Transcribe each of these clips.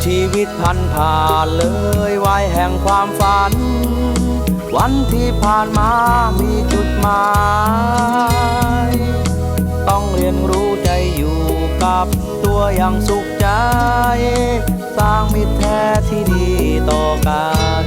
ชีวิตผ่านเลยวัยแห่งความฝันวันที่ผ่านมามีจุดหมายต้องเรียนรู้ใจอยู่กับตัวอย่างสุขใจสร้างมิตรแท้ที่ดีต่อกัน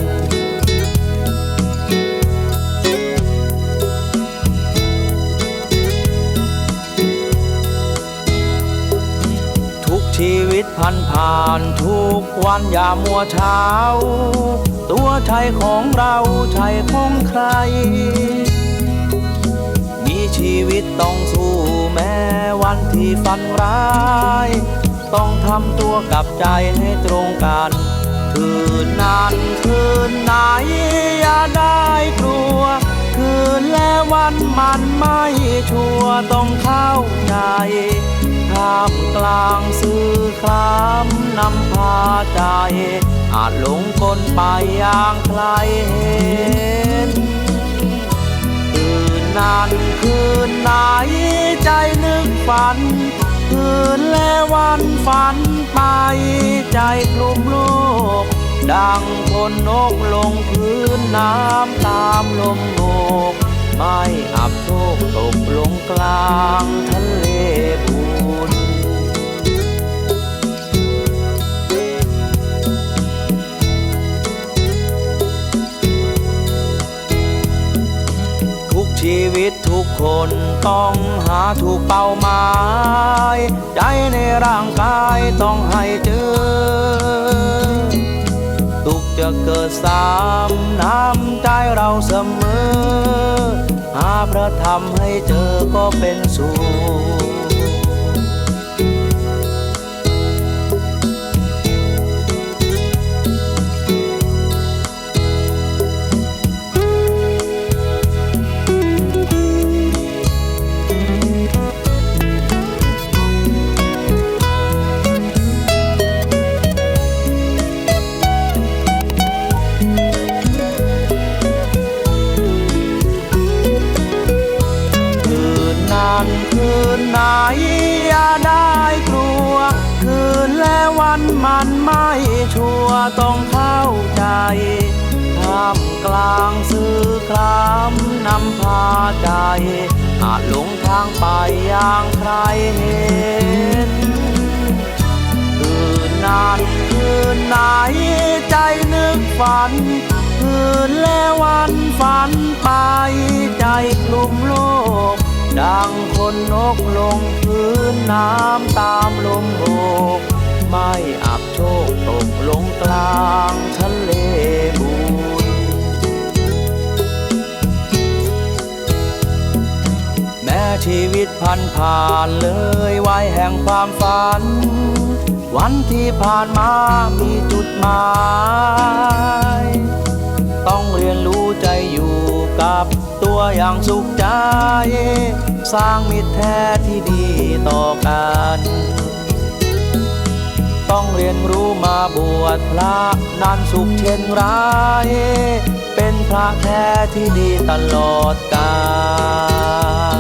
ชีวิตผ่านทุกวันอย่ามัวเช้าตัวใจของเราใจของใครมีชีวิตต้องสู้แม้วันที่ฝันร้ายต้องทำตัวกับใจให้ตรงกันคืนนั้นคืนไหนอย่าได้กลัวคืนและวันมันไม่ชัวร์ต้องเข้าใจท่ามกลางสื่อคลำนำพาใจอาจหลงกลไปอย่างใครเห็นคืนนั้นคืนไหนใจนึกฝันคืนและวันฝันไปใจคลุมโลกดังคนนกลงพื้นน้ำตามลมโบกไม่อับโชคตกลงกลางทะเลบุญทุกชีวิตทุกคนต้องหาถูกเป้าหมายใจในร่างกายต้องให้เจอทุกจะเกิดซ้ำน้ำใจเราเสมอหาพระธรรมให้เจอก็เป็นสุขคืนไหนอย่าได้กลัวคืนและวันมันไม่ชัวร์ต้องเข้าใจท่ามกลางสื่อคลำนำพาใจอาจหลงทางไปอย่างใครเห็นคืนนั้นคืนไหนใจนึกฝันคืนและวันฝันไปใจกลุ่มโลกดังคนนกลงพื้นน้ำตามลมโบกไม่อับโชคตกลงกลางทะเลบุญแม้ชีวิตผ่านเลยวัยแห่งความฝันวันที่ผ่านมามีจุดหมายต้องเรียนรู้ใจอยู่กับตัวอย่างสุขใจสร้างมิตรแท้ที่ดีต่อกันต้องเรียนรู้มาบวชพระนั้นสุขเช่นไรเป็นพระแท้ที่ดีตลอดกาล